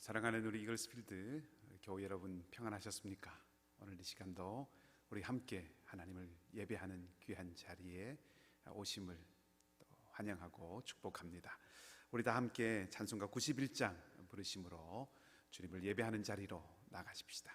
사랑하는 우리 이글스필드 교회 여러분, 평안하셨습니까? 오늘 이 시간도 우리 함께 하나님을 예배하는 귀한 자리에 오심을 환영하고 축복합니다. 우리 다 함께 찬송가 91장 부르심으로 주님을 예배하는 자리로 나가십시다.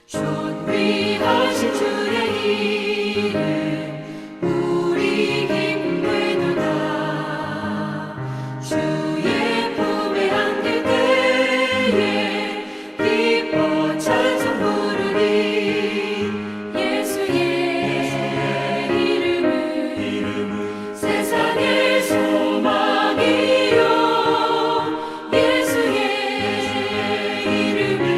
존귀하신 주의 이름 우리 기쁨되도다. 주의 품에 안길 때에 기뻐 찬송 부르리. 예수의 이름은 세상의 소망이요. 예수의 이름은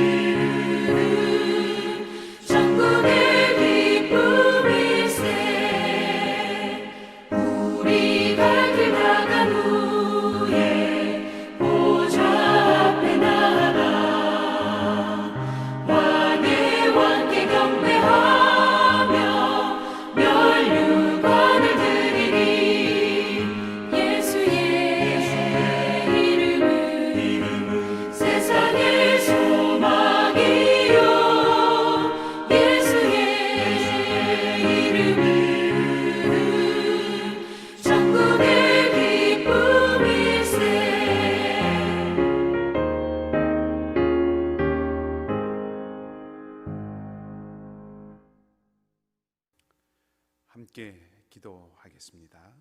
함께 기도하겠습니다.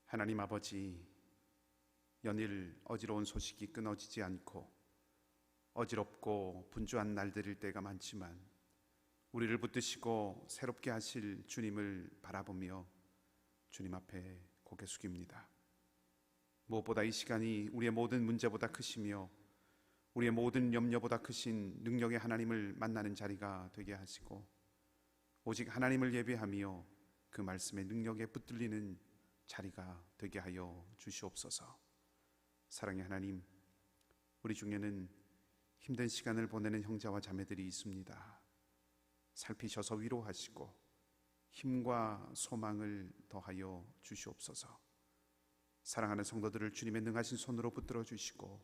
하나님 아버지, 연일 어지러운 소식이 끊어지지 않고 어지럽고 분주한 날들일 때가 많지만 우리를 붙드시고 새롭게 하실 주님을 바라보며 주님 앞에 고개 숙입니다. 무엇보다 이 시간이 우리의 모든 문제보다 크시며 우리의 모든 염려보다 크신 능력의 하나님을 만나는 자리가 되게 하시고 오직 하나님을 예배하며 그 말씀의 능력에 붙들리는 자리가 되게 하여 주시옵소서. 사랑의 하나님, 우리 중에는 힘든 시간을 보내는 형제와 자매들이 있습니다. 살피셔서 위로하시고 힘과 소망을 더하여 주시옵소서. 사랑하는 성도들을 주님의 능하신 손으로 붙들어 주시고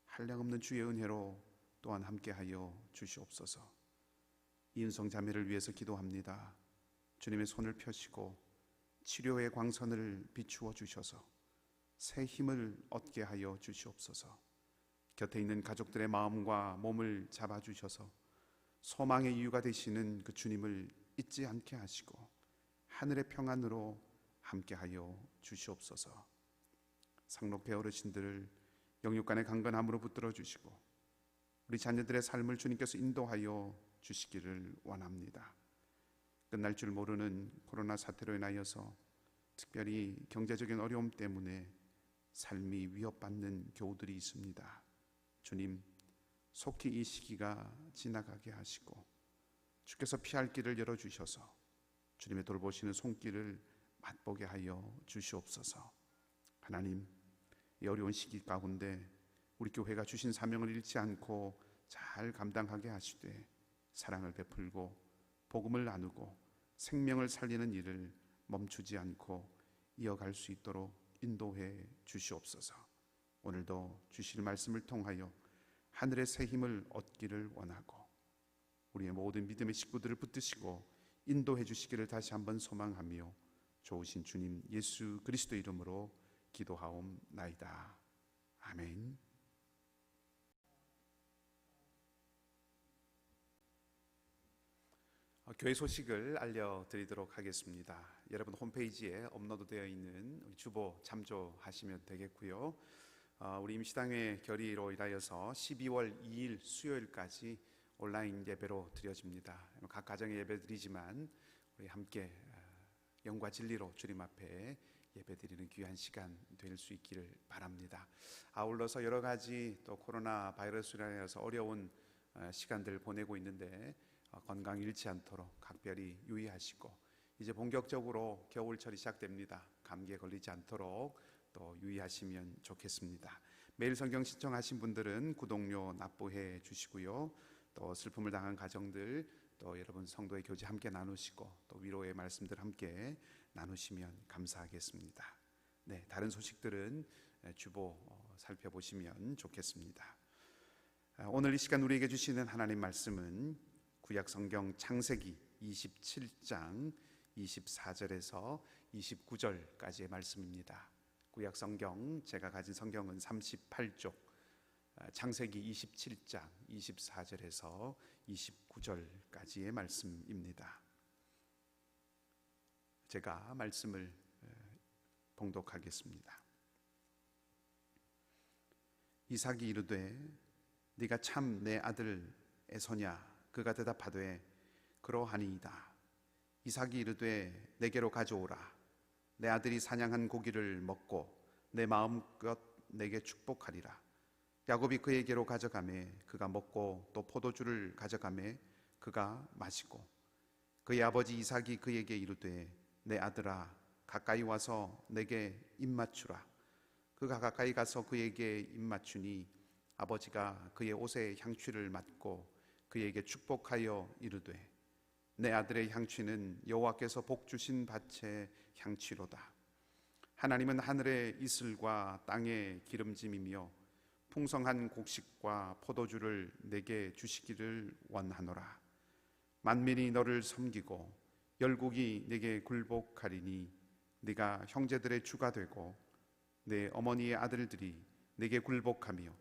한량없는 주의 은혜로 또한 함께하여 주시옵소서. 이은성 자매를 위해서 기도합니다. 주님의 손을 펴시고 치료의 광선을 비추어 주셔서 새 힘을 얻게 하여 주시옵소서. 곁에 있는 가족들의 마음과 몸을 잡아주셔서 소망의 이유가 되시는 그 주님을 잊지 않게 하시고 하늘의 평안으로 함께하여 주시옵소서. 상록배 어르신들을 영육간의 강건함으로 붙들어 주시고 우리 자녀들의 삶을 주님께서 인도하여 주시기를 원합니다. 끝날 줄 모르는 코로나 사태로 인하여서 특별히 경제적인 어려움 때문에 삶이 위협받는 교우들이 있습니다. 주님, 속히 이 시기가 지나가게 하시고 주께서 피할 길을 열어주셔서 주님의 돌보시는 손길을 맛보게 하여 주시옵소서. 하나님, 이 어려운 시기 가운데 우리 교회가 주신 사명을 잃지 않고 잘 감당하게 하시되 사랑을 베풀고 복음을 나누고 생명을 살리는 일을 멈추지 않고 이어갈 수 있도록 인도해 주시옵소서. 오늘도 주실 말씀을 통하여 하늘의 새 힘을 얻기를 원하고 우리의 모든 믿음의 식구들을 붙드시고 인도해 주시기를 다시 한번 소망하며 좋으신 주님 예수 그리스도 이름으로 기도하옵나이다. 아멘. 교회 소식을 알려드리도록 하겠습니다. 여러분 홈페이지에 업로드되어 있는 주보 참조하시면 되겠고요. 우리 임시당회 결의로 인하여서 12월 2일 수요일까지 온라인 예배로 드려집니다. 각 가정에 예배 드리지만 우리 함께 영과 진리로 주님 앞에 예배드리는 귀한 시간 될 수 있기를 바랍니다. 아울러서 여러 가지 또 코로나 바이러스로 인해서 어려운 시간들 보내고 있는데 건강 잃지 않도록 각별히 유의하시고 이제 본격적으로 겨울철이 시작됩니다. 감기에 걸리지 않도록 또 유의하시면 좋겠습니다. 매일 성경 신청하신 분들은 구독료 납부해 주시고요. 또 슬픔을 당한 가정들 또 여러분 성도의 교제 함께 나누시고 또 위로의 말씀들 함께 나누시면 감사하겠습니다. 네, 다른 소식들은 주보 살펴보시면 좋겠습니다. 오늘 이 시간 우리에게 주시는 하나님 말씀은 구약 성경 창세기 27장 24절에서 29절까지의 말씀입니다. 구약 성경 제가 가진 성경은 38쪽 창세기 27장 24절에서 29절까지의 말씀입니다. 제가 말씀을 봉독하겠습니다. 이삭이 이르되 네가 참 내 아들 에서냐? 그가 대답하되 그러하니이다. 이삭이 이르되 내게로 가져오라. 내 아들이 사냥한 고기를 먹고 내 마음껏 내게 축복하리라. 야곱이 그에게로 가져가매 그가 먹고 또 포도주를 가져가매 그가 마시고 그의 아버지 이삭이 그에게 이르되 내 아들아 가까이 와서 내게 입맞추라. 그가 가까이 가서 그에게 입맞추니 아버지가 그의 옷에 향취를 맡고 그에게 축복하여 이르되 내 아들의 향취는 여호와께서 복 주신 밭의 향취로다. 하나님은 하늘의 이슬과 땅의 기름짐이며 풍성한 곡식과 포도주를 내게 주시기를 원하노라. 만민이 너를 섬기고 열국이 내게 굴복하리니 네가 형제들의 주가 되고 내 어머니의 아들들이 내게 굴복하며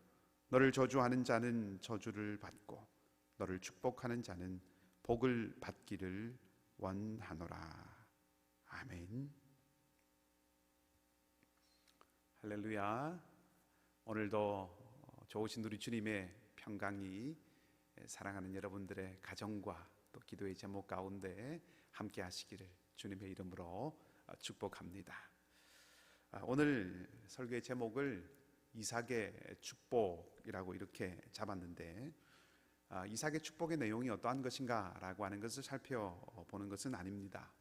너를 저주하는 자는 저주를 받고 너를 축복하는 자는 복을 받기를 원하노라. 아멘. 할렐루야. 오늘도 좋으신 우리 주님의 평강이 사랑하는 여러분들의 가정과 또 기도의 제목 가운데 함께 하시기를 주님의 이름으로 축복합니다. 오늘 설교의 제목을 이삭의 축복이라고 이렇게 잡았는데 이삭의 축복의 내용이 어떠한 것인가 라고 하는 것을 살펴보는 것은 아닙니다.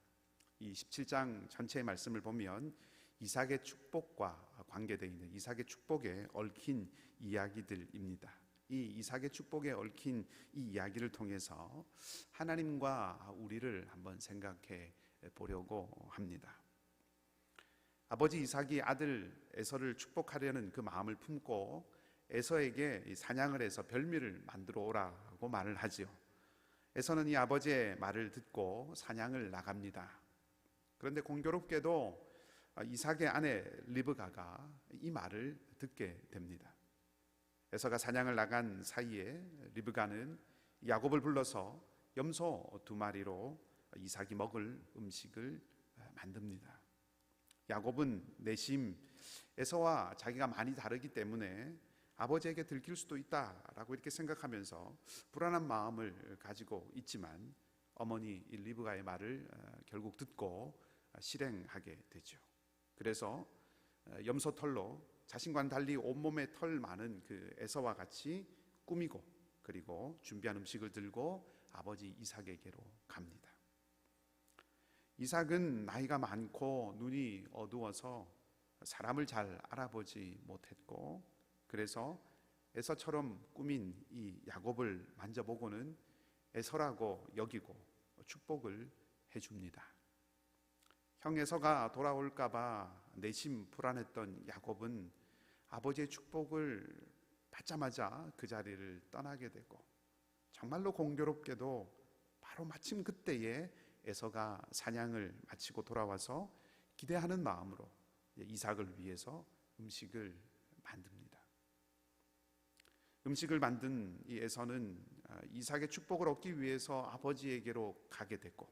이 17장 전체의 말씀을 보면 이삭의 축복과 관계되어 있는 이삭의 축복에 얽힌 이야기들입니다. 이 이삭의 축복에 얽힌 이 이야기를 통해서 하나님과 우리를 한번 생각해 보려고 합니다. 아버지 이삭이 아들 에서를 축복하려는 그 마음을 품고 에서에게 사냥을 해서 별미를 만들어 오라고 말을 하지요. 에서는 이 아버지의 말을 듣고 사냥을 나갑니다. 그런데 공교롭게도 이삭의 아내 리브가가 이 말을 듣게 됩니다. 에서가 사냥을 나간 사이에 리브가는 야곱을 불러서 염소 2마리로 이삭이 먹을 음식을 만듭니다. 야곱은 내심 에서와 자기가 많이 다르기 때문에 아버지에게 들킬 수도 있다라고 이렇게 생각하면서 불안한 마음을 가지고 있지만 어머니 리브가의 말을 결국 듣고 실행하게 되죠. 그래서 염소털로 자신과는 달리 온몸에 털 많은 그 에서와 같이 꾸미고 그리고 준비한 음식을 들고 아버지 이삭에게로 갑니다. 이삭은 나이가 많고 눈이 어두워서 사람을 잘 알아보지 못했고, 그래서 에서처럼 꾸민 이 야곱을 만져보고는 에서라고 여기고 축복을 해줍니다. 형 에서가 돌아올까봐 내심 불안했던 야곱은 아버지의 축복을 받자마자 그 자리를 떠나게 되고, 정말로 공교롭게도 바로 마침 그때에 에서가 사냥을 마치고 돌아와서 기대하는 마음으로 이삭을 위해서 음식을 만듭니다. 음식을 만든 이 에서는 이삭의 축복을 얻기 위해서 아버지에게로 가게 됐고,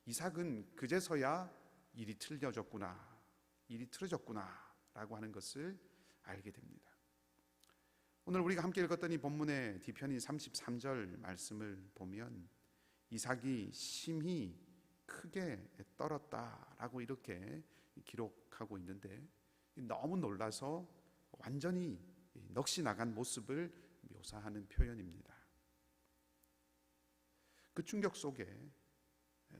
이삭은 그제서야 일이 틀어졌구나 라고 하는 것을 알게 됩니다. 오늘 우리가 함께 읽었던 이 본문의 뒤편인 33절 말씀을 보면 이삭이 심히 크게 떨었다라고 이렇게 기록하고 있는데, 너무 놀라서 완전히 넋이 나간 모습을 묘사하는 표현입니다. 그 충격 속에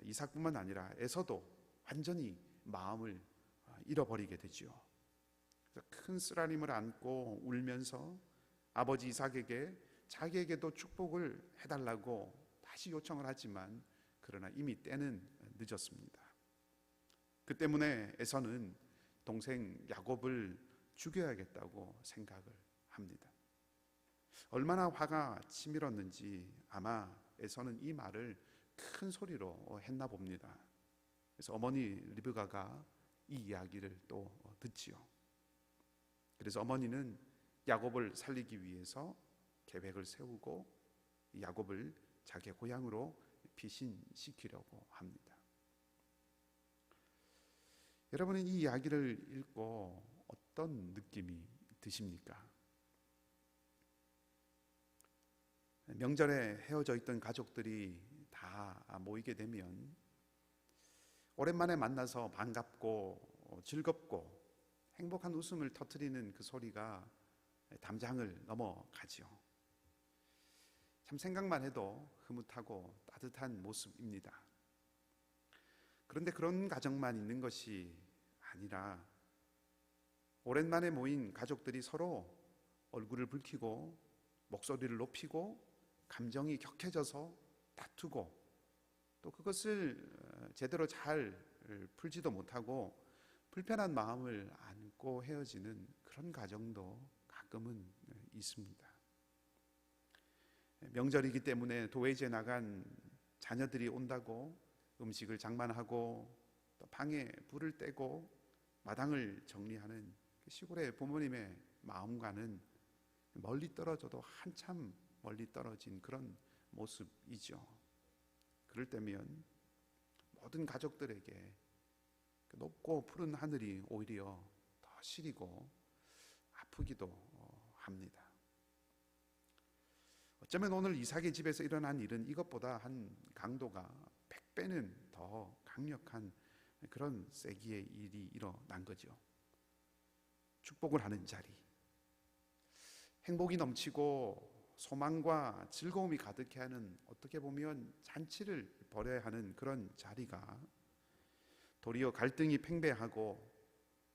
이삭뿐만 아니라 에서도 완전히 마음을 잃어버리게 되지요. 큰 쓰라림을 안고 울면서 아버지 이삭에게 자기에게도 축복을 해달라고 다시 요청을 하지만, 그러나 이미 때는 늦었습니다. 그 때문에 에서는 동생 야곱을 죽여야겠다고 생각을 합니다. 얼마나 화가 치밀었는지 아마 에서는 이 말을 큰 소리로 했나 봅니다. 그래서 어머니 리브가가 이 이야기를 또 듣지요. 그래서 어머니는 야곱을 살리기 위해서 계획을 세우고 야곱을 자기 고향으로 피신시키려고 합니다. 여러분은 이 이야기를 읽고 어떤 느낌이 드십니까? 명절에 헤어져 있던 가족들이 다 모이게 되면 오랜만에 만나서 반갑고 즐겁고 행복한 웃음을 터뜨리는 그 소리가 담장을 넘어가지요. 참 생각만 해도 흐뭇하고 따뜻한 모습입니다. 그런데 그런 가정만 있는 것이 아니라 오랜만에 모인 가족들이 서로 얼굴을 붉히고 목소리를 높이고 감정이 격해져서 다투고, 또 그것을 제대로 잘 풀지도 못하고 불편한 마음을 안고 헤어지는 그런 가정도 가끔은 있습니다. 명절이기 때문에 도외지에 나간 자녀들이 온다고 음식을 장만하고 또 방에 불을 떼고 마당을 정리하는 시골의 부모님의 마음과는 멀리 떨어져도 한참 멀리 떨어진 그런 모습이죠. 그럴 때면 모든 가족들에게 그 높고 푸른 하늘이 오히려 더 시리고 아프기도 합니다. 어쩌면 오늘 이삭의 집에서 일어난 일은 이것보다 한 강도가 100배는 더 강력한 그런 세기의 일이 일어난 거죠. 축복을 하는 자리, 행복이 넘치고 소망과 즐거움이 가득해 하는, 어떻게 보면 잔치를 벌여야 하는 그런 자리가 도리어 갈등이 팽배하고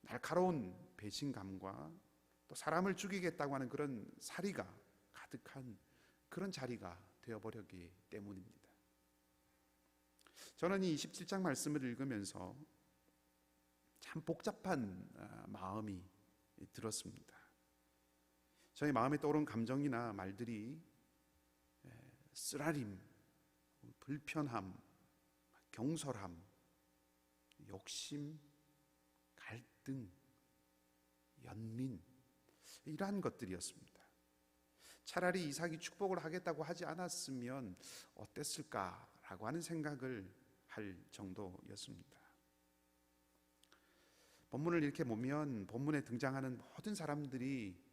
날카로운 배신감과 또 사람을 죽이겠다고 하는 그런 사리가 가득한 그런 자리가 되어버렸기 때문입니다. 저는 이 27장 말씀을 읽으면서 참 복잡한 마음이 들었습니다. 저희 마음에 떠오른 감정이나 말들이 쓰라림, 불편함, 경솔함, 욕심, 갈등, 연민, 이러한 것들이었습니다. 차라리 이삭이 축복을 하겠다고 하지 않았으면 어땠을까라고 하는 생각을 할 정도였습니다. 본문을 이렇게 보면 본문에 등장하는 모든 사람들이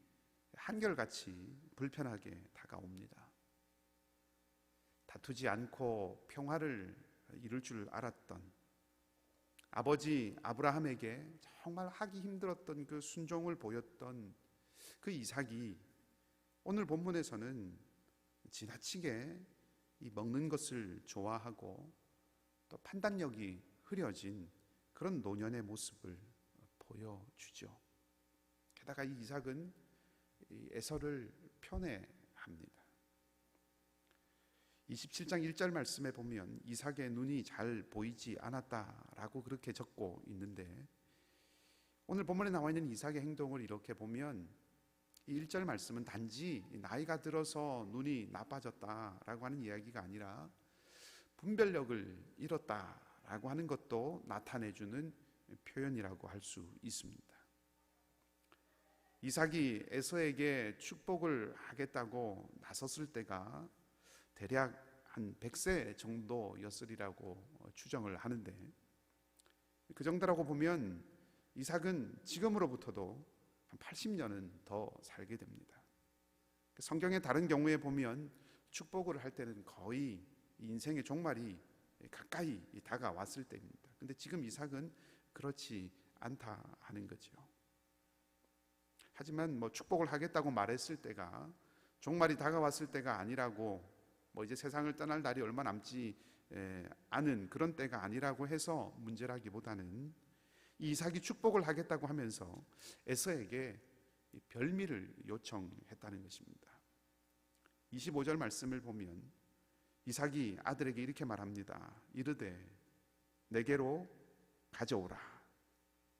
한결같이 불편하게 다가옵니다. 다투지 않고 평화를 이룰 줄 알았던, 아버지 아브라함에게 정말 하기 힘들었던 그 순종을 보였던 그 이삭이 오늘 본문에서는 지나치게 이 먹는 것을 좋아하고 또 판단력이 흐려진 그런 노년의 모습을 보여주죠. 게다가 이 이삭은 이 에서를 편애합니다. 27장 1절 말씀에 보면 이삭의 눈이 잘 보이지 않았다라고 그렇게 적고 있는데, 오늘 본문에 나와 있는 이삭의 행동을 이렇게 보면 이 1절 말씀은 단지 나이가 들어서 눈이 나빠졌다라고 하는 이야기가 아니라 분별력을 잃었다라고 하는 것도 나타내주는 표현이라고 할 수 있습니다. 이삭이 에서에게 축복을 하겠다고 나섰을 때가 대략 한 100세 정도였으리라고 추정을 하는데, 그 정도라고 보면 이삭은 지금으로부터도 한 80년은 더 살게 됩니다. 성경의 다른 경우에 보면 축복을 할 때는 거의 인생의 종말이 가까이 다가왔을 때입니다. 근데 지금 이삭은 그렇지 않다 하는 거죠. 하지만 축복을 하겠다고 말했을 때가 종말이 다가왔을 때가 아니라고, 이제 세상을 떠날 날이 얼마 남지 않은 그런 때가 아니라고 해서 문제라기보다는 이 이삭이 축복을 하겠다고 하면서 에서에게 별미를 요청했다는 것입니다. 25절 말씀을 보면 이삭이 아들에게 이렇게 말합니다. 이르되 내게로 가져오라.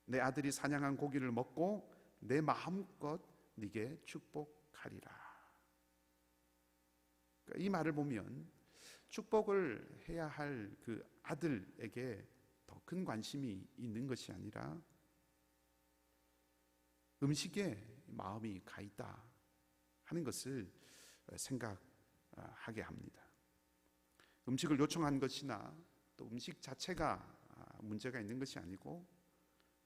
내 아들이 사냥한 고기를 먹고 내 마음껏 네게 축복하리라. 이 말을 보면 축복을 해야 할 그 아들에게 더 큰 관심이 있는 것이 아니라 음식에 마음이 가 있다 하는 것을 생각하게 합니다. 음식을 요청한 것이나 또 음식 자체가 문제가 있는 것이 아니고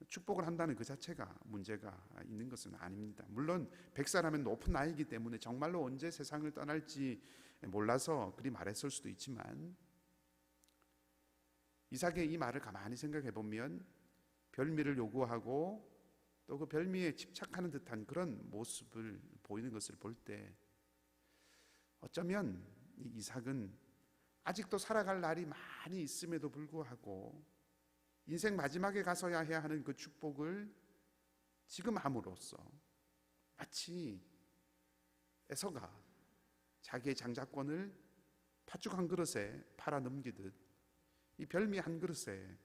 축복을 한다는 그 자체가 문제가 있는 것은 아닙니다. 물론 100세라면 높은 나이이기 때문에 정말로 언제 세상을 떠날지 몰라서 그리 말했을 수도 있지만, 이삭의 이 말을 가만히 생각해 보면 별미를 요구하고 또 그 별미에 집착하는 듯한 그런 모습을 보이는 것을 볼 때 어쩌면 이 이삭은 아직도 살아갈 날이 많이 있음에도 불구하고 인생 마지막에 가서야 해야 하는 그 축복을 지금 함으로써 마치 에서가 자기의 장자권을 팥죽 한 그릇에 팔아 넘기듯 이 별미 한 그릇에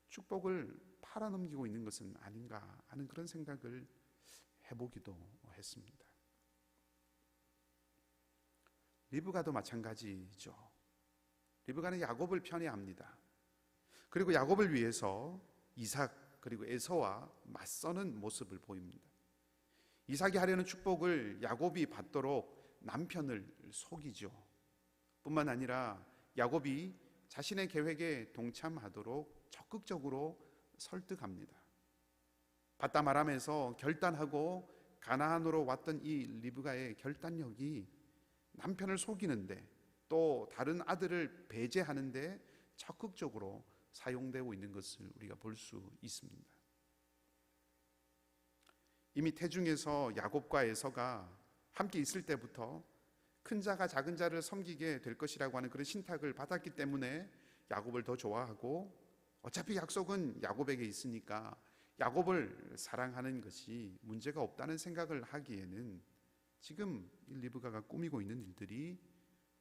축복을 팔아 넘기고 있는 것은 아닌가 하는 그런 생각을 해보기도 했습니다. 리브가도 마찬가지죠. 리브가는 야곱을 편애합니다. 그리고 야곱을 위해서 이삭 그리고 에서와 맞서는 모습을 보입니다. 이삭이 하려는 축복을 야곱이 받도록 남편을 속이죠. 뿐만 아니라 야곱이 자신의 계획에 동참하도록 적극적으로 설득합니다. 바담 아람에서 결단하고 가나안으로 왔던 이 리브가의 결단력이 남편을 속이는데 또 다른 아들을 배제하는데 적극적으로 사용되고 있는 것을 우리가 볼 수 있습니다. 이미 태중에서 야곱과 에서가 함께 있을 때부터 큰 자가 작은 자를 섬기게 될 것이라고 하는 그런 신탁을 받았기 때문에 야곱을 더 좋아하고, 어차피 약속은 야곱에게 있으니까 야곱을 사랑하는 것이 문제가 없다는 생각을 하기에는 지금 리브가가 꾸미고 있는 일들이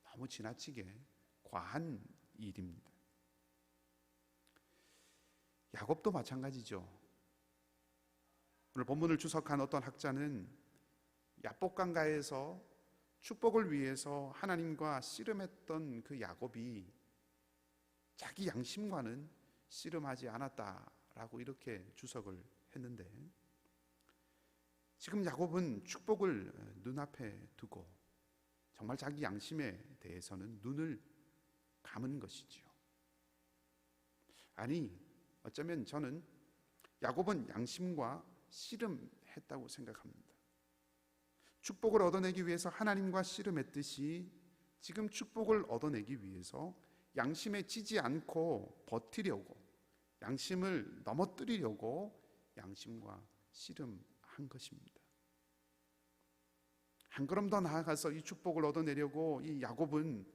너무 지나치게 과한 일입니다. 야곱도 마찬가지죠. 오늘 본문을 주석한 어떤 학자는 야복강가에서 축복을 위해서 하나님과 씨름했던 그 야곱이 자기 양심과는 씨름하지 않았다라고 이렇게 주석을 했는데, 지금 야곱은 축복을 눈앞에 두고 정말 자기 양심에 대해서는 눈을 감은 것이지요. 아니, 어쩌면 저는 야곱은 양심과 씨름했다고 생각합니다. 축복을 얻어내기 위해서 하나님과 씨름했듯이 지금 축복을 얻어내기 위해서 양심에 찌지 않고 버티려고, 양심을 넘어뜨리려고 양심과 씨름한 것입니다. 한 걸음 더 나아가서 이 축복을 얻어내려고 이 야곱은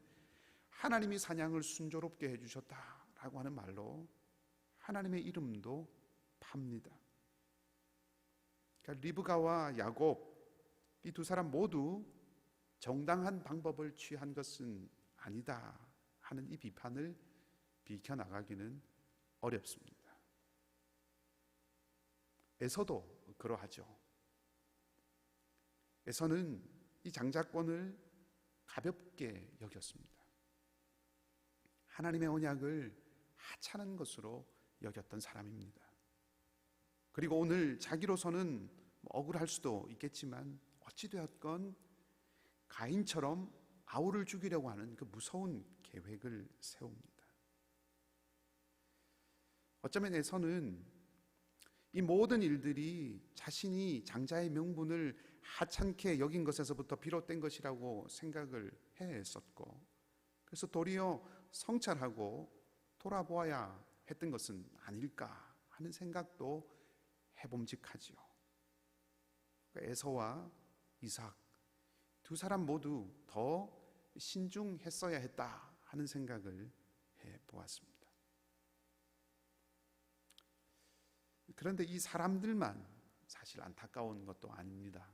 하나님이 사냥을 순조롭게 해주셨다라고 하는 말로 하나님의 이름도 팝니다. 그러니까 리브가와 야곱 이 두 사람 모두 정당한 방법을 취한 것은 아니다 하는 이 비판을 비켜나가기는 어렵습니다. 에서도 그러하죠. 에서는 이 장자권을 가볍게 여겼습니다. 하나님의 언약을 하찮은 것으로 여겼던 사람입니다. 그리고 오늘 자기로서는 억울할 수도 있겠지만 어찌되었건 가인처럼 아우를 죽이려고 하는 그 무서운 계획을 세웁니다. 어쩌면 에서는 이 모든 일들이 자신이 장자의 명분을 하찮게 여긴 것에서부터 비롯된 것이라고 생각을 했었고, 그래서 도리어 성찰하고 돌아보아야 했던 것은 아닐까 하는 생각도 해봄직하지요. 에서와 이삭 두 사람 모두 더 신중했어야 했다 하는 생각을 해보았습니다. 그런데 이 사람들만 사실 안타까운 것도 아닙니다.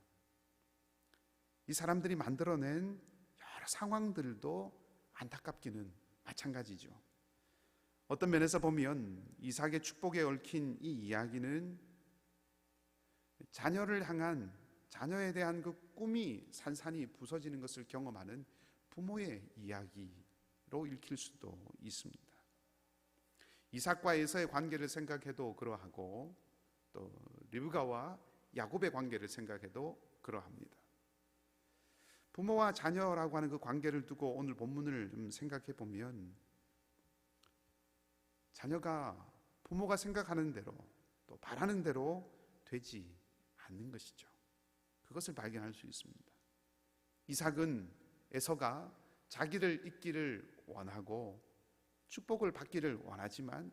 이 사람들이 만들어낸 여러 상황들도 안타깝기는 마찬가지죠. 어떤 면에서 보면 이삭의 축복에 얽힌 이 이야기는 자녀를 향한, 자녀에 대한 그 꿈이 산산이 부서지는 것을 경험하는 부모의 이야기로 읽힐 수도 있습니다. 이삭과 에서의 관계를 생각해도 그러하고, 또 리브가와 야곱의 관계를 생각해도 그러합니다. 부모와 자녀라고 하는 그 관계를 두고 오늘 본문을 좀 생각해 보면, 자녀가 부모가 생각하는 대로 또 바라는 대로 되지 않는 것이죠. 그것을 발견할 수 있습니다. 이삭은 에서가 자기를 잇기를 원하고 축복을 받기를 원하지만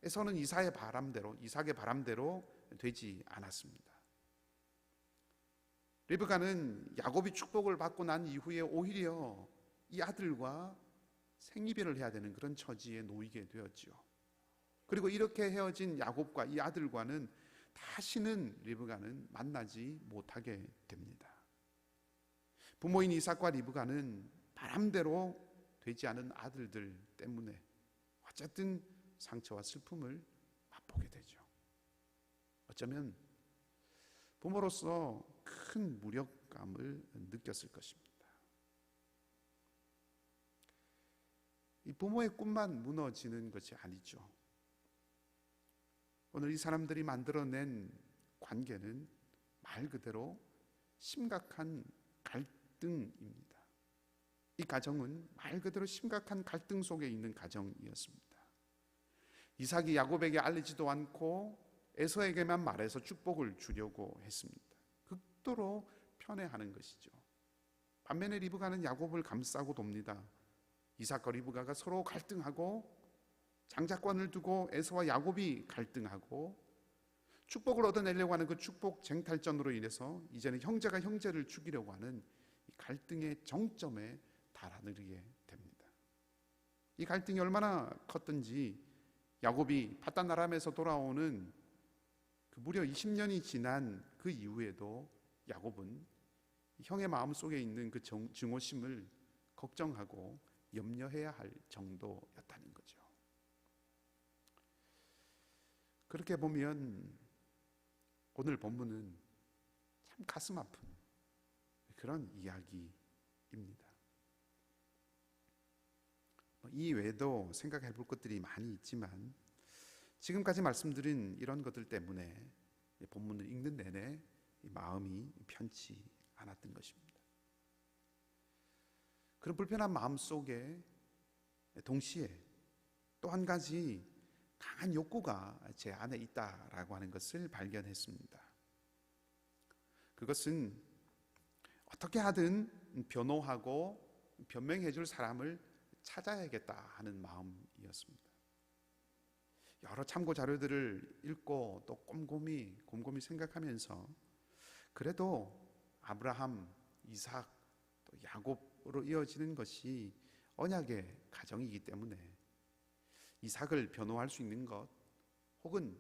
에서는 이삭의 바람대로 되지 않았습니다. 리브가는 야곱이 축복을 받고 난 이후에 오히려 이 아들과 생이별을 해야 되는 그런 처지에 놓이게 되었지요. 그리고 이렇게 헤어진 야곱과 이 아들과는 다시는 리브가는 만나지 못하게 됩니다. 부모인 이삭과 리브가는 바람대로 되지 않은 아들들 때문에 어쨌든 상처와 슬픔을 맛보게 되죠. 어쩌면 부모로서 큰 무력감을 느꼈을 것입니다. 이 부모의 꿈만 무너지는 것이 아니죠. 오늘 이 사람들이 만들어낸 관계는 말 그대로 심각한 갈등입니다. 이 가정은 말 그대로 심각한 갈등 속에 있는 가정이었습니다. 이삭이 야곱에게 알리지도 않고 에서에게만 말해서 축복을 주려고 했습니다. 극도로 편애하는 것이죠. 반면에 리브가는 야곱을 감싸고 돕니다. 이삭과 리브가가 서로 갈등하고 장자권을 두고 에서와 야곱이 갈등하고 축복을 얻어내려고 하는 그 축복 쟁탈전으로 인해서 이제는 형제가 형제를 죽이려고 하는 이 갈등의 정점에 달아들게 됩니다. 이 갈등이 얼마나 컸던지 야곱이 파단 아람에서 돌아오는 그 무려 20년이 지난 그 이후에도 야곱은 형의 마음속에 있는 그 증오심을 걱정하고 염려해야 할 정도였다는 거죠. 그렇게 보면 오늘 본문은 참 가슴 아픈 그런 이야기입니다. 이 외에도 생각해 볼 것들이 많이 있지만 지금까지 말씀드린 이런 것들 때문에 본문을 읽는 내내 마음이 편치 않았던 것입니다. 그런 불편한 마음 속에 동시에 또 한 가지 강한 욕구가 제 안에 있다라고 하는 것을 발견했습니다. 그것은 어떻게 하든 변호하고 변명해 줄 사람을 찾아야겠다 하는 마음이었습니다. 여러 참고 자료들을 읽고 또 곰곰이 생각하면서 그래도 아브라함, 이삭, 또 야곱으로 이어지는 것이 언약의 가정이기 때문에 이삭을 변호할 수 있는 것 혹은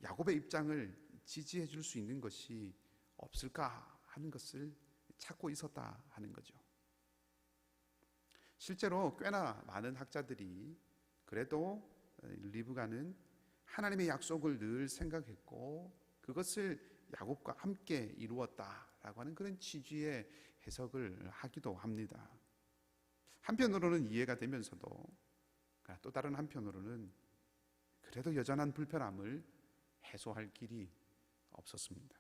야곱의 입장을 지지해 줄 수 있는 것이 없을까 하는 것을 찾고 있었다 하는 거죠. 실제로 꽤나 많은 학자들이 그래도 리브가는 하나님의 약속을 늘 생각했고 그것을 야곱과 함께 이루었다라고 하는 그런 취지의 해석을 하기도 합니다. 한편으로는 이해가 되면서도 또 다른 한편으로는 그래도 여전한 불편함을 해소할 길이 없었습니다.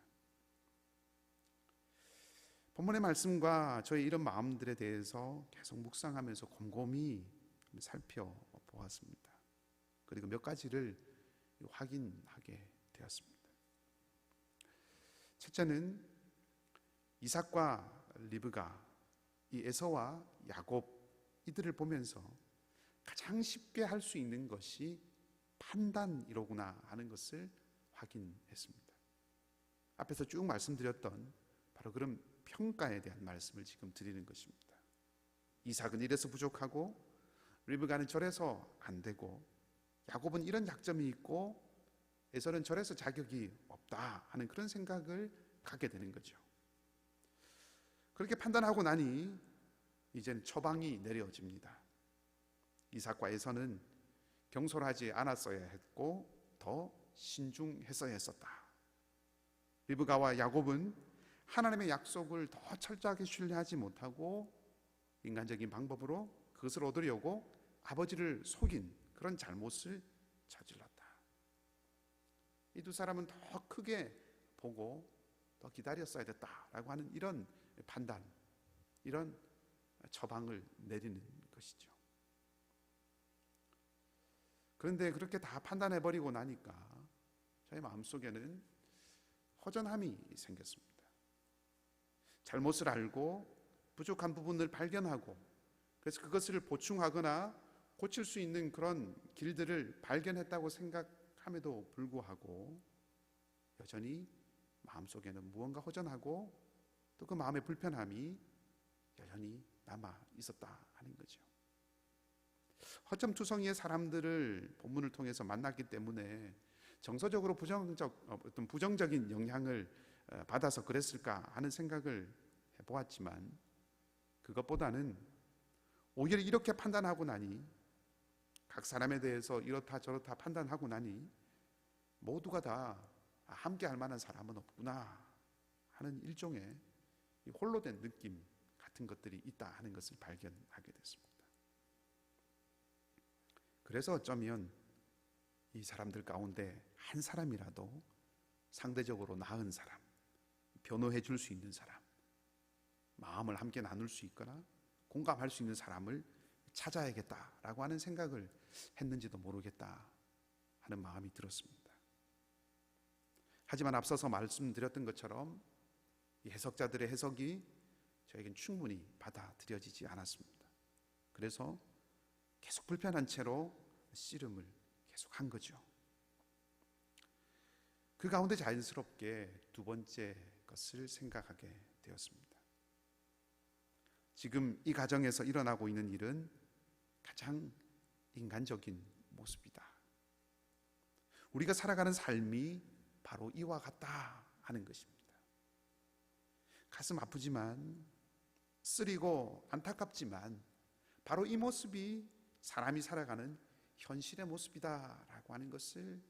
본문의 말씀과 저의 이런 마음들에 대해서 계속 묵상하면서 곰곰이 살펴보았습니다. 그리고 몇 가지를 확인하게 되었습니다. 첫째는 이삭과 리브가 이 에서와 야곱 이들을 보면서 가장 쉽게 할 수 있는 것이 판단이로구나 하는 것을 확인했습니다. 앞에서 쭉 말씀드렸던 바로 그런 평가에 대한 말씀을 지금 드리는 것입니다. 이삭은 이래서 부족하고 리브가는 저래서 안 되고 야곱은 이런 약점이 있고 에서는 저래서 자격이 없다 하는 그런 생각을 갖게 되는 거죠. 그렇게 판단하고 나니 이제는 처방이 내려집니다. 이삭과 에서는 경솔하지 않았어야 했고 더 신중했어야 했었다. 리브가와 야곱은 하나님의 약속을 더 철저하게 신뢰하지 못하고 인간적인 방법으로 그것을 얻으려고 아버지를 속인 그런 잘못을 저질렀다. 이 두 사람은 더 크게 보고 더 기다렸어야 됐다라고 하는 이런 판단, 이런 처방을 내리는 것이죠. 그런데 그렇게 다 판단해버리고 나니까 저희 마음속에는 허전함이 생겼습니다. 잘못을 알고 부족한 부분을 발견하고 그래서 그것을 보충하거나 고칠 수 있는 그런 길들을 발견했다고 생각함에도 불구하고 여전히 마음속에는 무언가 허전하고 또 그 마음의 불편함이 여전히 남아 있었다 하는 거죠. 허점투성이의 사람들을 본문을 통해서 만났기 때문에 정서적으로 부정적인 영향을 받아서 그랬을까 하는 생각을 해보았지만 그것보다는 오히려 이렇게 판단하고 나니 각 사람에 대해서 이렇다 저렇다 판단하고 나니 모두가 다 함께 할 만한 사람은 없구나 하는 일종의 홀로 된 느낌 같은 것들이 있다 하는 것을 발견하게 됐습니다. 그래서 어쩌면 이 사람들 가운데 한 사람이라도 상대적으로 나은 사람, 변호해 줄 수 있는 사람, 마음을 함께 나눌 수 있거나 공감할 수 있는 사람을 찾아야겠다라고 하는 생각을 했는지도 모르겠다 하는 마음이 들었습니다. 하지만 앞서서 말씀드렸던 것처럼 이 해석자들의 해석이 저에겐 충분히 받아들여지지 않았습니다. 그래서 계속 불편한 채로 씨름을 계속 한 거죠. 그 가운데 자연스럽게 두 번째 것을 생각하게 되었습니다. 지금 이 가정에서 일어나고 있는 일은 가장 인간적인 모습이다. 우리가 살아가는 삶이 바로 이와 같다 하는 것입니다. 가슴 아프지만 쓰리고 안타깝지만 바로 이 모습이 사람이 살아가는 현실의 모습이다라고 하는 것을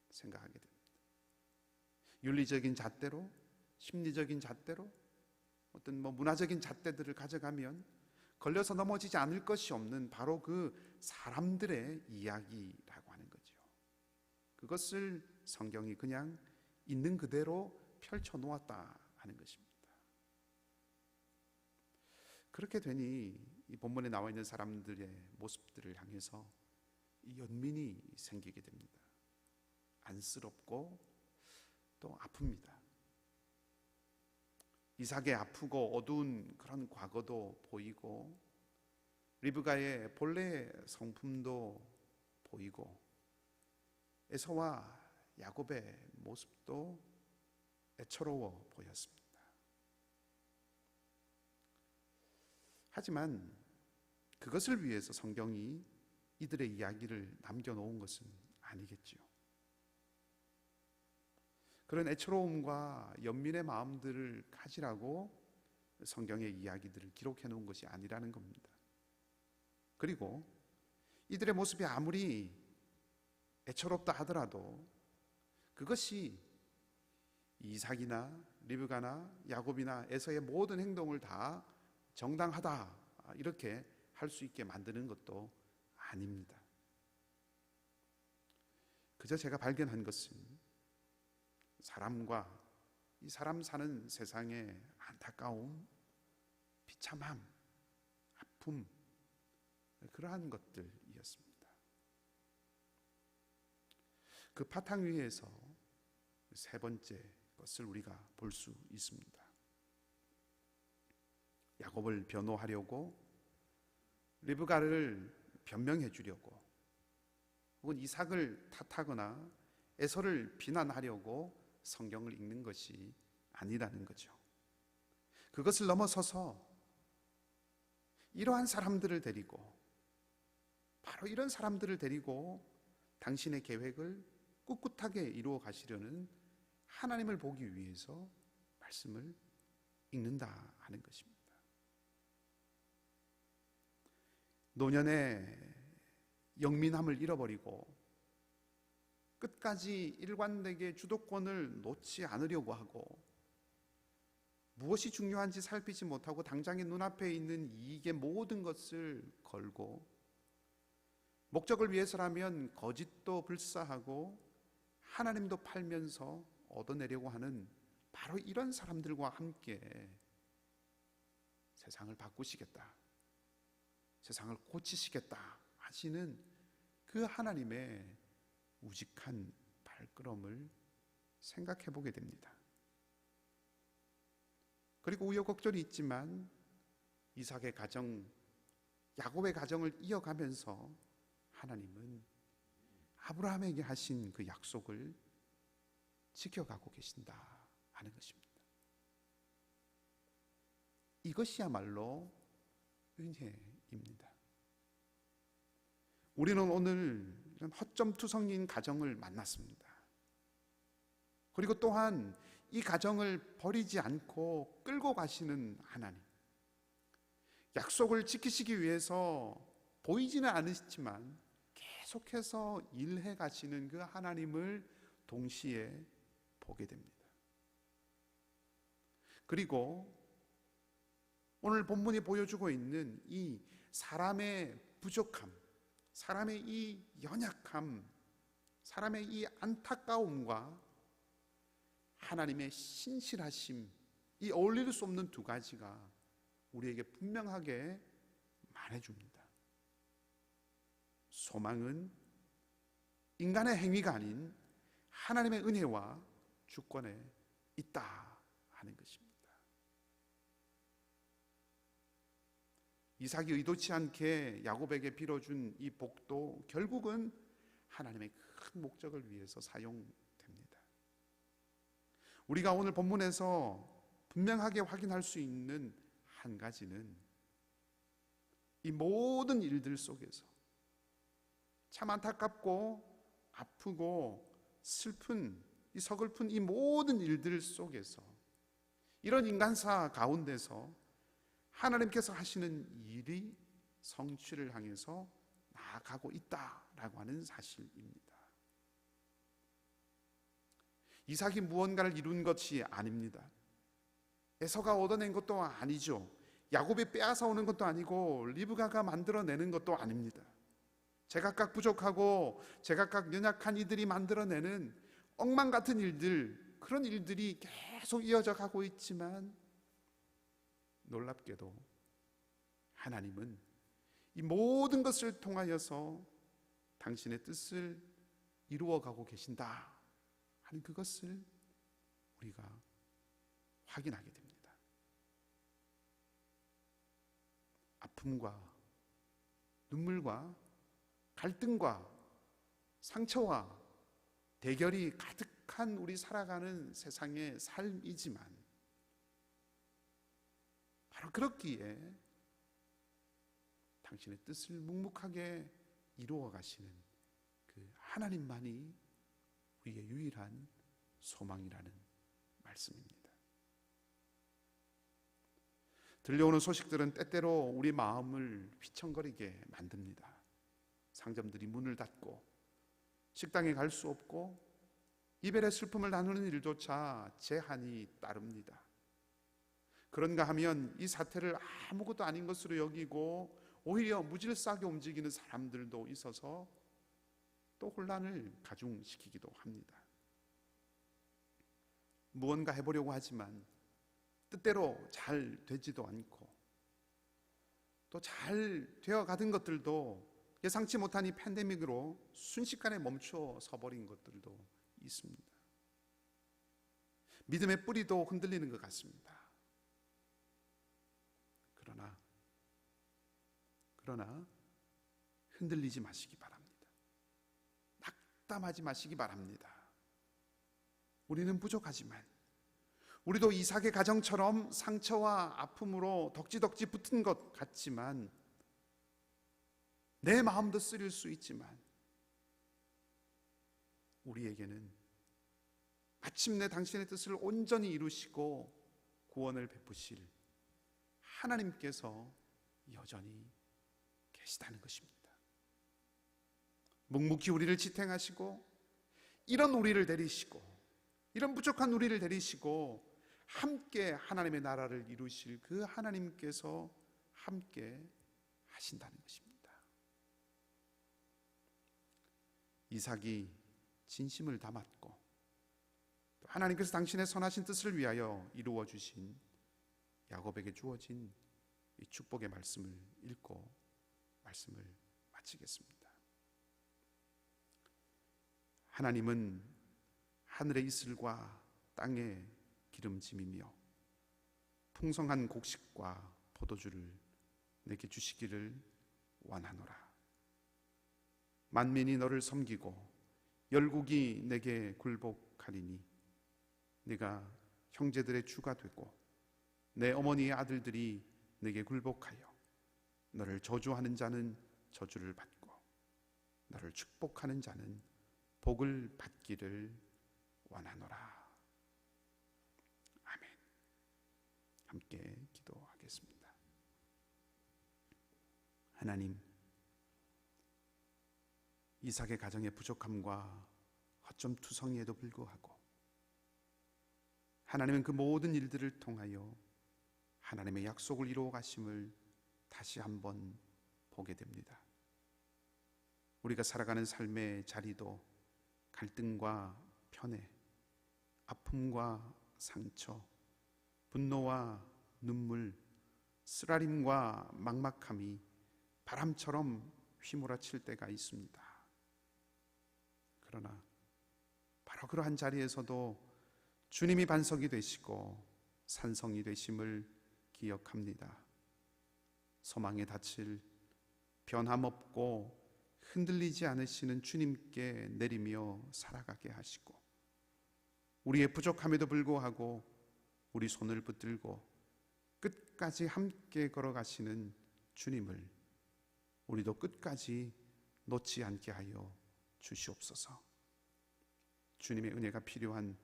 생각하게 됩니다. 윤리적인 잣대로, 심리적인 잣대로, 어떤 문화적인 잣대들을 가져가면 걸려서 넘어지지 않을 것이 없는 바로 그 사람들의 이야기라고 하는 거죠. 그것을 성경이 그냥 있는 그대로 펼쳐 놓았다 하는 것입니다. 그렇게 되니 이 본문에 나와 있는 사람들의 모습들을 향해서 이 연민이 생기게 됩니다. 안쓰럽고 또 아픕니다. 이삭의 아프고 어두운 그런 과거도 보이고 리브가의 본래의 성품도 보이고 에서와 야곱의 모습도 애처로워 보였습니다. 하지만 그것을 위해서 성경이 이들의 이야기를 남겨놓은 것은 아니겠지요. 그런 애처로움과 연민의 마음들을 가지라고 성경의 이야기들을 기록해 놓은 것이 아니라는 겁니다. 그리고 이들의 모습이 아무리 애처롭다 하더라도 그것이 이삭이나 리브가나 야곱이나 에서의 모든 행동을 다 정당하다 이렇게 할 수 있게 만드는 것도 아닙니다. 그저 제가 발견한 것은 사람과 이 사람 사는 세상의 안타까움, 비참함, 아픔, 그러한 것들이었습니다. 그 바탕 위에서 세 번째 것을 우리가 볼 수 있습니다. 야곱을 변호하려고, 리브가를 변명해 주려고, 혹은 이삭을 탓하거나 에서를 비난하려고 성경을 읽는 것이 아니라는 거죠. 그것을 넘어서서 이러한 사람들을 데리고, 바로 이런 사람들을 데리고 당신의 계획을 꿋꿋하게 이루어 가시려는 하나님을 보기 위해서 말씀을 읽는다 하는 것입니다. 노년의 영민함을 잃어버리고 끝까지 일관되게 주도권을 놓지 않으려고 하고 무엇이 중요한지 살피지 못하고 당장의 눈앞에 있는 이익의 모든 것을 걸고 목적을 위해서라면 거짓도 불사하고 하나님도 팔면서 얻어내려고 하는 바로 이런 사람들과 함께 세상을 바꾸시겠다, 세상을 고치시겠다 하시는 그 하나님의 우직한 발걸음을 생각해 보게 됩니다. 그리고 우여곡절이 있지만 이삭의 가정, 야곱의 가정을 이어가면서 하나님은 아브라함에게 하신 그 약속을 지켜가고 계신다 하는 것입니다. 이것이야말로 은혜입니다. 우리는 오늘 이런 허점투성인 가정을 만났습니다. 그리고 또한 이 가정을 버리지 않고 끌고 가시는 하나님, 약속을 지키시기 위해서 보이지는 않으시지만 계속해서 일해 가시는 그 하나님을 동시에 보게 됩니다. 그리고 오늘 본문이 보여주고 있는 이 사람의 부족함, 사람의 이 연약함, 사람의 이 안타까움과 하나님의 신실하심, 이 어울릴 수 없는 두 가지가 우리에게 분명하게 말해줍니다. 소망은 인간의 행위가 아닌 하나님의 은혜와 주권에 있다 하는 것입니다. 이삭이 의도치 않게 야곱에게 빌어준 이 복도 결국은 하나님의 큰 목적을 위해서 사용됩니다. 우리가 오늘 본문에서 분명하게 확인할 수 있는 한 가지는 이 모든 일들 속에서 참 안타깝고 아프고 슬픈 이 서글픈 이 모든 일들 속에서 이런 인간사 가운데서 하나님께서 하시는 일이 성취를 향해서 나아가고 있다라고 하는 사실입니다. 이삭이 무언가를 이룬 것이 아닙니다. 에서가 얻어낸 것도 아니죠. 야곱이 빼앗아 오는 것도 아니고 리브가가 만들어내는 것도 아닙니다. 제각각 부족하고 제각각 연약한 이들이 만들어내는 엉망 같은 일들, 그런 일들이 계속 이어져 가고 있지만 놀랍게도 하나님은 이 모든 것을 통하여서 당신의 뜻을 이루어가고 계신다 하는 그것을 우리가 확인하게 됩니다. 아픔과 눈물과 갈등과 상처와 대결이 가득한 우리 살아가는 세상의 삶이지만, 바로 그렇기에 당신의 뜻을 묵묵하게 이루어 가시는 그 하나님만이 우리의 유일한 소망이라는 말씀입니다. 들려오는 소식들은 때때로 우리 마음을 휘청거리게 만듭니다. 상점들이 문을 닫고 식당에 갈 수 없고 이별의 슬픔을 나누는 일조차 제한이 따릅니다. 그런가 하면 이 사태를 아무것도 아닌 것으로 여기고 오히려 무질서하게 움직이는 사람들도 있어서 또 혼란을 가중시키기도 합니다. 무언가 해보려고 하지만 뜻대로 잘 되지도 않고, 또 잘 되어가던 것들도 예상치 못한 이 팬데믹으로 순식간에 멈춰 서버린 것들도 있습니다. 믿음의 뿌리도 흔들리는 것 같습니다. 그러나 흔들리지 마시기 바랍니다. 낙담하지 마시기 바랍니다. 우리는 부족하지만, 우리도 이삭의 가정처럼 상처와 아픔으로 덕지덕지 붙은 것 같지만, 내 마음도 쓰릴 수 있지만, 우리에게는 마침내 당신의 뜻을 온전히 이루시고 구원을 베푸실 하나님께서 여전히 계시다는 것입니다. 묵묵히 우리를 지탱하시고, 이런 우리를 데리시고, 이런 부족한 우리를 데리시고 함께 하나님의 나라를 이루실 그 하나님께서 함께 하신다는 것입니다. 이삭이 진심을 담았고, 또 하나님께서 당신의 선하신 뜻을 위하여 이루어 주신 야곱에게 주어진 이 축복의 말씀을 읽고 말씀을 마치겠습니다. 하나님은 하늘의 이슬과 땅의 기름짐이며 풍성한 곡식과 포도주를 내게 주시기를 원하노라. 만민이 너를 섬기고 열국이 내게 굴복하리니 네가 형제들의 주가 되고 내 어머니의 아들들이 내게 굴복하여 너를 저주하는 자는 저주를 받고 너를 축복하는 자는 복을 받기를 원하노라. 아멘. 함께 기도하겠습니다. 하나님, 이삭의 가정의 부족함과 허점투성이에도 불구하고 하나님은 그 모든 일들을 통하여 하나님의 약속을 이루어 가심을 다시 한번 보게 됩니다. 우리가 살아가는 삶의 자리도 갈등과 편애, 아픔과 상처, 분노와 눈물, 쓰라림과 막막함이 바람처럼 휘몰아칠 때가 있습니다. 그러나 바로 그러한 자리에서도 주님이 반석이 되시고 산성이 되심을 기억합니다. 소망에 닫힐 변함없고 흔들리지 않으시는 주님께 내리며 살아가게 하시고, 우리의 부족함에도 불구하고 우리 손을 붙들고 끝까지 함께 걸어가시는 주님을 우리도 끝까지 놓지 않게 하여 주시옵소서. 주님의 은혜가 필요한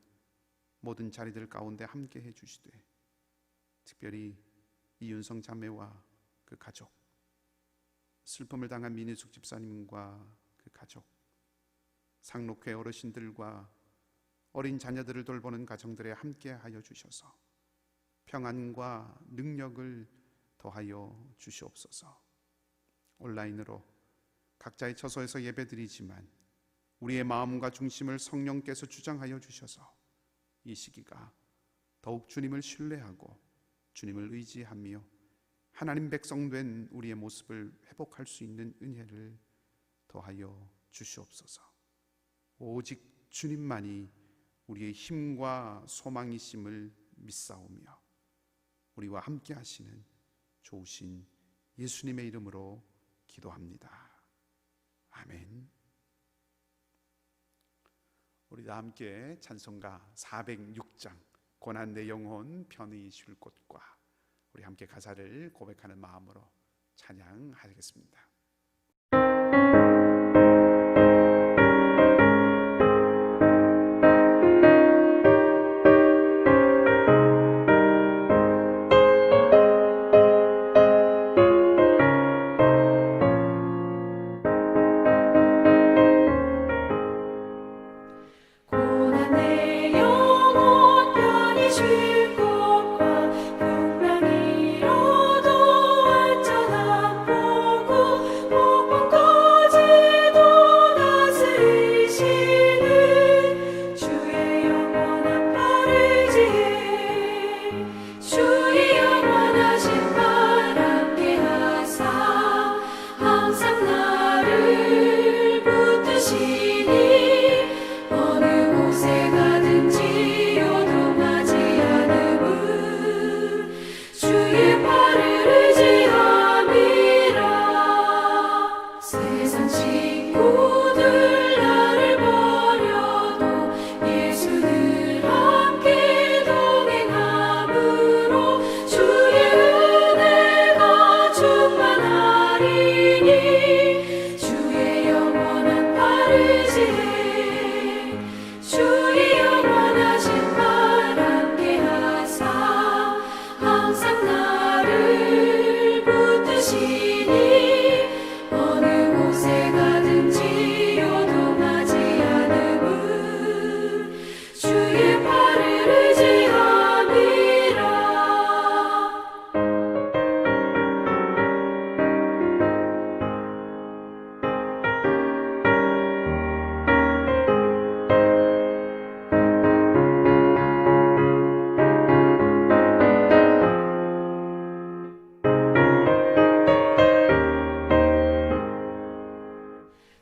모든 자리들 가운데 함께 해주시되, 특별히 이윤성 자매와 그 가족, 슬픔을 당한 민희숙 집사님과 그 가족, 상록회 어르신들과 어린 자녀들을 돌보는 가정들에 함께 하여 주셔서 평안과 능력을 더하여 주시옵소서. 온라인으로 각자의 처소에서 예배드리지만 우리의 마음과 중심을 성령께서 주장하여 주셔서 이 시기가 더욱 주님을 신뢰하고 주님을 의지하며 하나님 백성 된 우리의 모습을 회복할 수 있는 은혜를 더하여 주시옵소서. 오직 주님만이 우리의 힘과 소망이심을 믿사오며 우리와 함께 하시는 좋으신 예수님의 이름으로 기도합니다. 아멘. 우리 다 함께 찬송가 406장 고난 내 영혼 편히 쉴 곳과 우리 함께 가사를 고백하는 마음으로 찬양하겠습니다. 고난 내 영혼 편히 쉴 곳과 풍랑이로도 안전한 보고 폭풍까지도 다스리시는 주의 영원한 팔을 지혜 주의 영원하신 팔 함께 하사 항상 나를 붙드시니 어느 곳에 가든지 요동하지 않음은 주의 팔을 의지함이라. 세상 친구들 나를 버려도 예수는 함께 동행함으로 주의 은혜가 충만하리니 주의 영원한 팔을 지혜 주의 영원하신 팔 함께 하사 항상 나를 붙드시니 어느 곳에 가든지 요동하지 않음은 주의 팔을 의지함이라.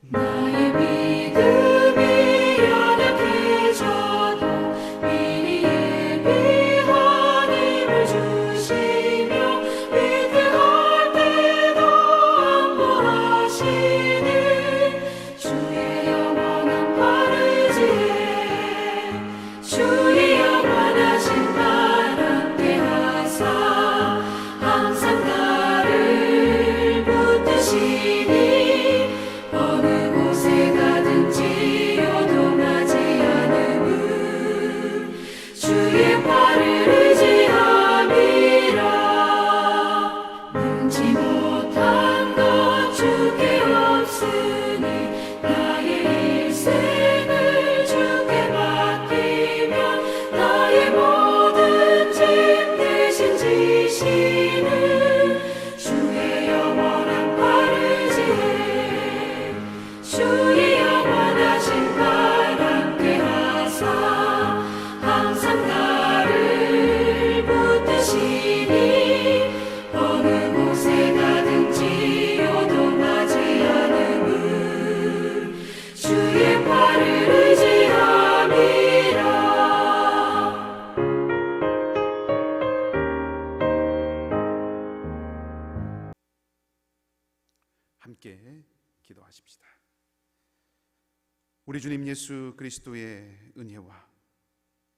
나의 믿음이 연약해져도 미리 예비한 힘을 주시며 위태할 때도 안보하시는 주의 영원한 팔을 지혜 주의 영원하신 팔 함께 하사 항상 나를 붙드시니 어느 곳에 가든지 요동하지 않음은 주의 팔을 의지함이라. 능지 못한 것 주께 없으니 나의 일생을 주께 맡기면 나의 모든 짐 대신 지시는 주의 영원한 팔을 지혜 주의 영원하신 팔 함께 하사 항상 나를 붙드시니 어느 곳에 가든지 요동하지 않음은 주의 팔을 의지함이라. 함께 기도하십시다. 우리 주님 예수 그리스도의 은혜와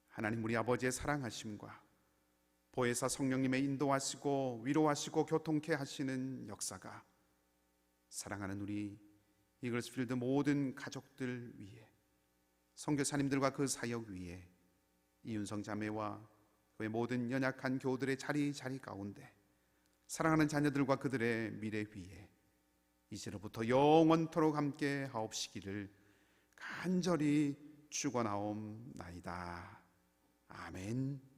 하나님 우리 아버지의 사랑하심과 보혜사 성령님의 인도하시고 위로하시고 교통케 하시는 역사가 사랑하는 우리 이글스필드 모든 가족들 위에, 선교사님들과 그 사역 위에, 이윤성 자매와 그의 모든 연약한 교우들의 자리 가운데 사랑하는 자녀들과 그들의 미래 위에 이제로부터 영원토록 함께 하옵시기를 간절히 축원하옵나이다. 아멘.